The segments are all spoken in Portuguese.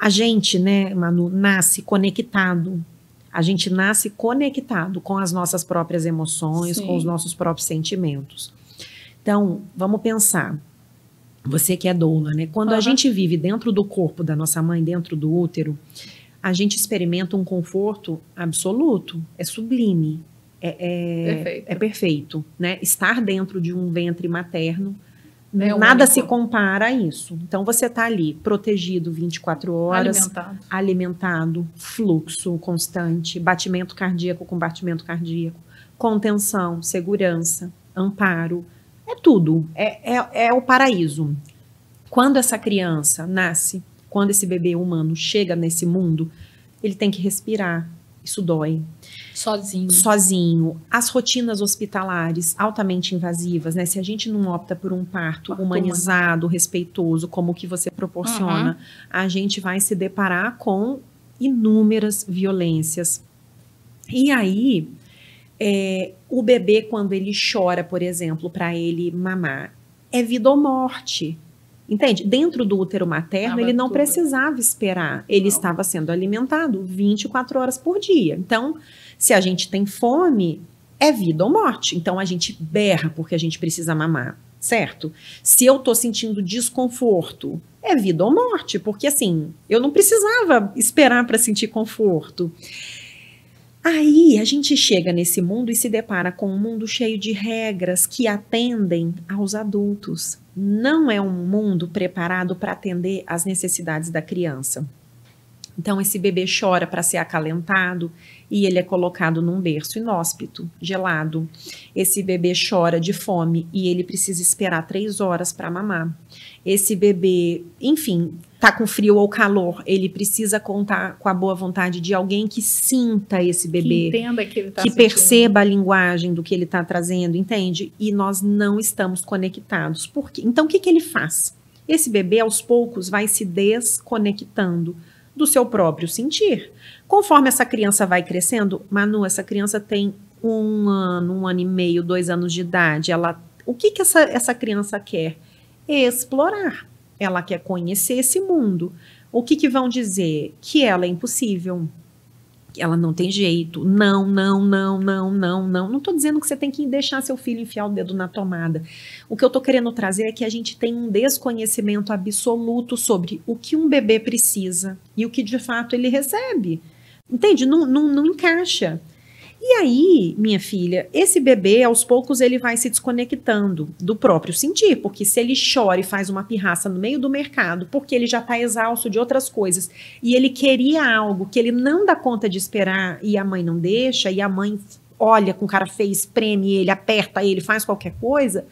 A gente, né, Manu, nasce conectado. A gente nasce conectado com as nossas próprias emoções, Sim. com os nossos próprios sentimentos. Então, vamos pensar. Você que é doula, né? Quando a gente vive dentro do corpo da nossa mãe, dentro do útero, a gente experimenta um conforto absoluto. É sublime. É perfeito, né? Estar dentro de um ventre materno, nada se compara a isso. Então, você está ali, protegido 24 horas, alimentado, fluxo constante, batimento cardíaco com batimento cardíaco, contenção, segurança, amparo, é tudo. É o paraíso. Quando essa criança nasce, quando esse bebê humano chega nesse mundo, ele tem que respirar. Isso dói. Sozinho. As rotinas hospitalares altamente invasivas, né? Se a gente não opta por um parto humanizado, respeitoso, como o que você proporciona, a gente vai se deparar com inúmeras violências. E aí, o bebê, quando ele chora, por exemplo, para ele mamar, é vida ou morte. Entende? Dentro do útero materno, ele não precisava esperar. Ele estava sendo alimentado 24 horas por dia. Então, se a gente tem fome, é vida ou morte. Então, a gente berra porque a gente precisa mamar, certo? Se eu estou sentindo desconforto, é vida ou morte. Porque, assim, eu não precisava esperar para sentir conforto. Aí a gente chega nesse mundo e se depara com um mundo cheio de regras que atendem aos adultos. Não é um mundo preparado para atender às necessidades da criança. Então esse bebê chora para ser acalentado e ele é colocado num berço inóspito, gelado. Esse bebê chora de fome e ele precisa esperar 3 horas para mamar. Esse bebê, enfim, tá com frio ou calor, ele precisa contar com a boa vontade de alguém que sinta esse bebê, que entenda que ele tá que sentindo. perceba a linguagem do que ele está trazendo, entende? E nós não estamos conectados. Por quê? Então, o que ele faz? Esse bebê, aos poucos, vai se desconectando do seu próprio sentir. Conforme essa criança vai crescendo, Manu, essa criança tem 1 ano, 1 ano e meio, 2 anos de idade. O que essa criança quer? Explorar. Ela quer conhecer esse mundo. O que vão dizer? Que ela é impossível. Que ela não tem jeito. Não. Não estou dizendo que você tem que deixar seu filho enfiar o dedo na tomada. O que eu estou querendo trazer é que a gente tem um desconhecimento absoluto sobre o que um bebê precisa e o que de fato ele recebe. Entende? Não encaixa. E aí, minha filha, esse bebê, aos poucos, ele vai se desconectando do próprio sentir, porque se ele chora e faz uma pirraça no meio do mercado, porque ele já está exausto de outras coisas, e ele queria algo que ele não dá conta de esperar, e a mãe não deixa, e a mãe olha com cara feia, espreme ele, aperta ele, faz qualquer coisa,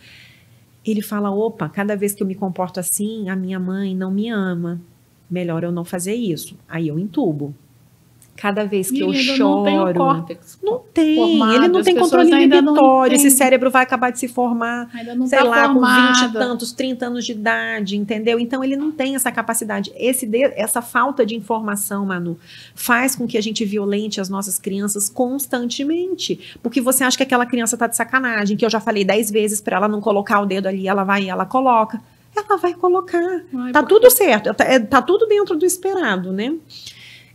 ele fala, opa, cada vez que eu me comporto assim, a minha mãe não me ama, melhor eu não fazer isso. Aí eu entubo. Cada vez que eu choro... Não tem o córtex. Não tem, ele não tem controle inibitório, esse cérebro vai acabar de se formar, sei lá, com 20 e tantos, 30 anos de idade, entendeu? Então ele não tem essa capacidade. Essa falta de informação, Manu, faz com que a gente violente as nossas crianças constantemente, porque você acha que aquela criança tá de sacanagem, que eu já falei 10 vezes para ela não colocar o dedo ali, ela vai e ela coloca. Ela vai colocar. Tá tudo certo, tá tudo dentro do esperado, né?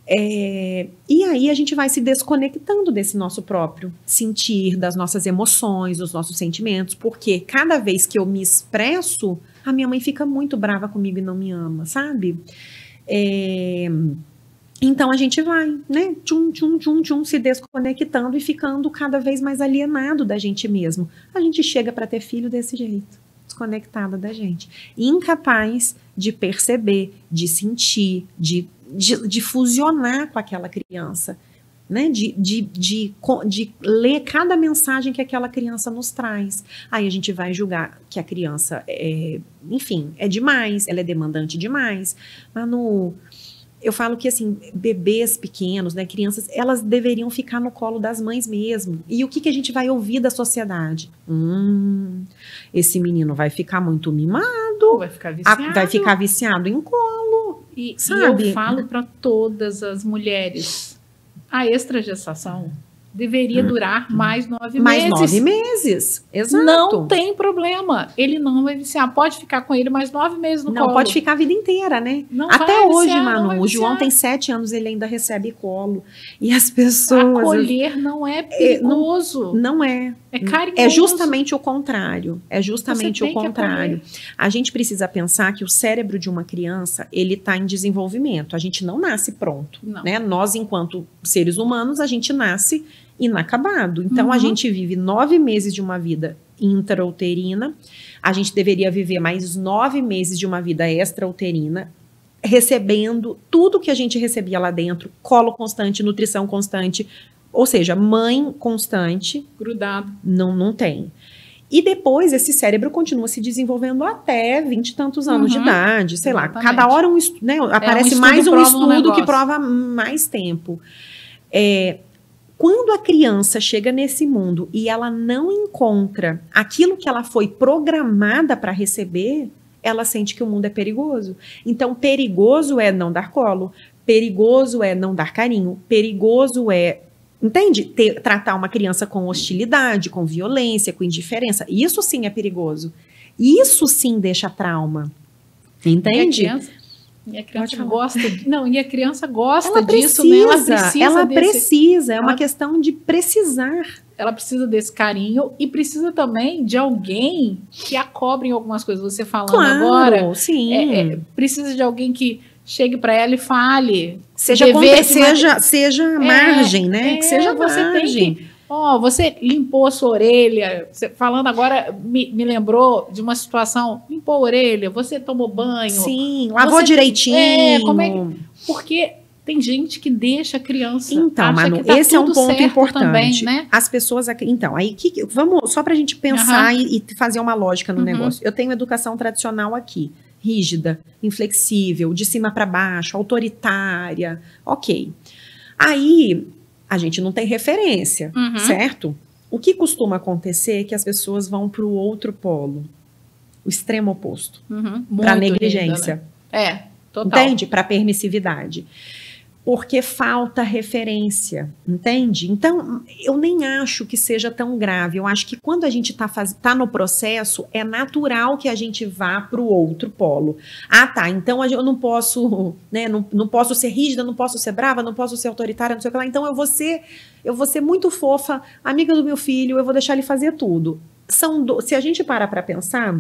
E aí a gente vai se desconectando desse nosso próprio sentir, das nossas emoções, dos nossos sentimentos, porque cada vez que eu me expresso, a minha mãe fica muito brava comigo e não me ama, sabe? Então a gente vai, né, se desconectando e ficando cada vez mais alienado da gente mesmo. A gente chega para ter filho desse jeito, desconectada da gente, incapaz de perceber, de sentir, de fusionar com aquela criança, né? De ler cada mensagem que aquela criança nos traz. Aí a gente vai julgar que a criança enfim, é demais, ela é demandante demais. Manu, eu falo que assim, bebês pequenos, né, crianças, elas deveriam ficar no colo das mães mesmo. E o que a gente vai ouvir da sociedade? Esse menino vai ficar muito mimado, vai ficar viciado em colo. Sabe? E eu falo para todas as mulheres, a extragestação deveria durar mais 9 Mais meses. 9 meses, exato. Não tem problema. Ele não vai viciar. Pode ficar com ele mais 9 meses no colo. Não, pode ficar a vida inteira, né? Não Até vai hoje, viciar, não Manu, vai o João viciar. tem 7 anos, ele ainda recebe colo. E as pessoas... Acolher não é perigoso. Não é. É carinhoso. É justamente o contrário. É justamente Você o tem que contrário. A gente precisa pensar que o cérebro de uma criança, ele está em desenvolvimento. A gente não nasce pronto, Não. né? Nós, enquanto seres humanos, a gente nasce inacabado. Então, a gente vive 9 meses de uma vida intrauterina. A gente deveria viver mais 9 meses de uma vida extrauterina, recebendo tudo que a gente recebia lá dentro, colo constante, nutrição constante, ou seja, mãe constante, Grudado. não tem. E depois esse cérebro continua se desenvolvendo até 20 e tantos anos de idade, sei lá, Exatamente. cada hora né, aparece estudo mais um prova um estudo que negócio. prova mais tempo. Quando a criança chega nesse mundo e ela não encontra aquilo que ela foi programada para receber, ela sente que o mundo é perigoso. Então, perigoso é não dar colo, perigoso é não dar carinho, perigoso é, entende? Tratar uma criança com hostilidade, com violência, com indiferença. Isso sim é perigoso. Isso sim deixa trauma. Entende? E a criança gosta. Não, e a criança gosta Ela disso, precisa, né? Ela precisa, é uma questão de precisar. Ela precisa desse carinho e precisa também de alguém que a cobre em algumas coisas. Você falando agora, sim. precisa de alguém que chegue para ela e fale. Seja margem, né? Que seja você margem. Tem que, você limpou a sua orelha. Falando agora, me lembrou de uma situação. Limpou a orelha, você tomou banho. Sim, lavou direitinho. Porque tem gente que deixa a criança. Então, Manu, tá esse é um ponto importante. Também, né? As pessoas aqui. Então, aí vamos só para a gente pensar e fazer uma lógica no negócio. Eu tenho educação tradicional aqui, rígida, inflexível, de cima para baixo, autoritária. Ok. Aí a gente não tem referência, certo? O que costuma acontecer é que as pessoas vão para o outro polo, o extremo oposto, para a negligência. Ainda, né? Total. Entende? Para a permissividade. Porque falta referência, entende? Então, eu nem acho que seja tão grave. Eu acho que quando a gente tá no processo, é natural que a gente vá para o outro polo. Ah, tá, então eu não posso, né, não posso ser rígida, não posso ser brava, não posso ser autoritária, não sei o que lá. Então, eu vou ser muito fofa, amiga do meu filho, eu vou deixar ele fazer tudo. Se a gente para pensar,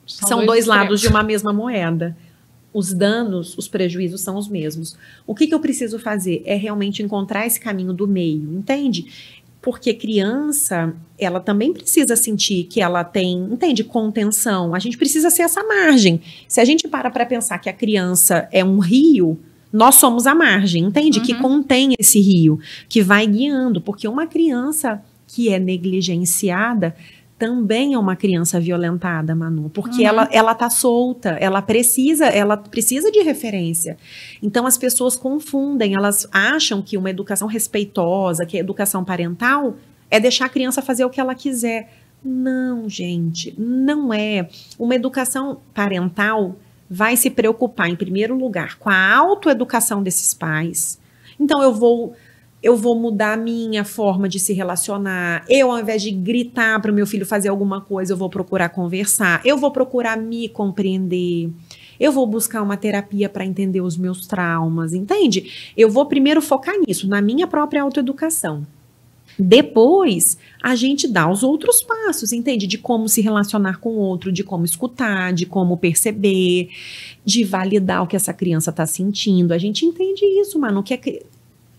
são dois lados de uma mesma moeda. Os danos, os prejuízos são os mesmos. O que eu preciso fazer é realmente encontrar esse caminho do meio, entende? Porque criança, ela também precisa sentir que ela tem, entende, contenção. A gente precisa ser essa margem. Se a gente para pensar que a criança é um rio, nós somos a margem, entende? Que contém esse rio, que vai guiando. Porque uma criança que é negligenciada também é uma criança violentada, Manu, porque ela tá solta, ela precisa de referência. Então as pessoas confundem, elas acham que uma educação respeitosa, que a educação parental é deixar a criança fazer o que ela quiser. Não, gente, não é. Uma educação parental vai se preocupar, em primeiro lugar, com a autoeducação desses pais. Então eu vou mudar a minha forma de se relacionar. Eu, ao invés de gritar para o meu filho fazer alguma coisa, eu vou procurar conversar. Eu vou procurar me compreender. Eu vou buscar uma terapia para entender os meus traumas, entende? Eu vou primeiro focar nisso, na minha própria autoeducação. Depois, a gente dá os outros passos, entende? De como se relacionar com o outro, de como escutar, de como perceber, de validar o que essa criança está sentindo. A gente entende isso, mano.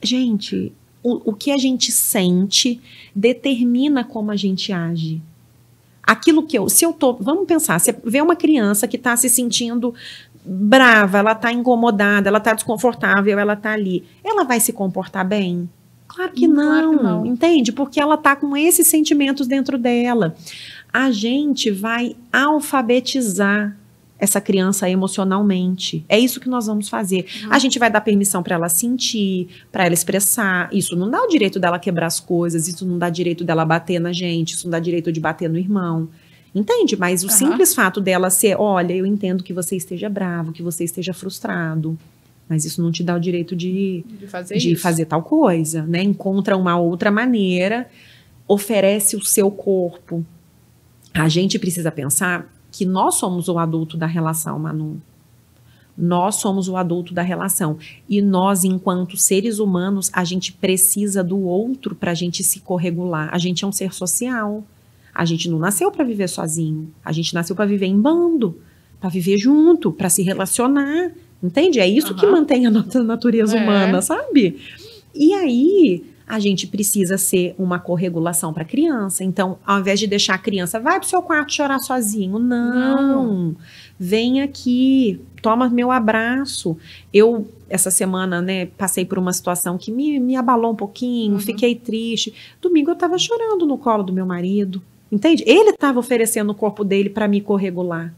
Gente, o que a gente sente determina como a gente age. Aquilo que vamos pensar, você vê uma criança que está se sentindo brava, ela está incomodada, ela está desconfortável, ela está ali. Ela vai se comportar bem? Claro que não, entende? Porque ela está com esses sentimentos dentro dela. A gente vai alfabetizar essa criança emocionalmente. É isso que nós vamos fazer. A gente vai dar permissão para ela sentir, para ela expressar. Isso não dá o direito dela quebrar as coisas, isso não dá direito dela bater na gente, isso não dá direito de bater no irmão. Entende? Mas o simples fato dela ser, olha, eu entendo que você esteja bravo, que você esteja frustrado. mas isso não te dá o direito de fazer fazer tal coisa, né? Encontra uma outra maneira, oferece o seu corpo. A gente precisa pensar que nós somos o adulto da relação, Manu. Nós somos o adulto da relação. E nós, enquanto seres humanos, a gente precisa do outro para a gente se corregular. A gente é um ser social. A gente não nasceu para viver sozinho. A gente nasceu para viver em bando, para viver junto, para se relacionar. Entende? É isso que mantém a nossa natureza humana, sabe? E aí, a gente precisa ser uma corregulação para a criança. Então, ao invés de deixar a criança, vai pro seu quarto chorar sozinho. Não. Vem aqui, toma meu abraço. Eu, essa semana, né, passei por uma situação que me abalou um pouquinho, fiquei triste. Domingo eu estava chorando no colo do meu marido. Entende? Ele estava oferecendo o corpo dele para me corregular.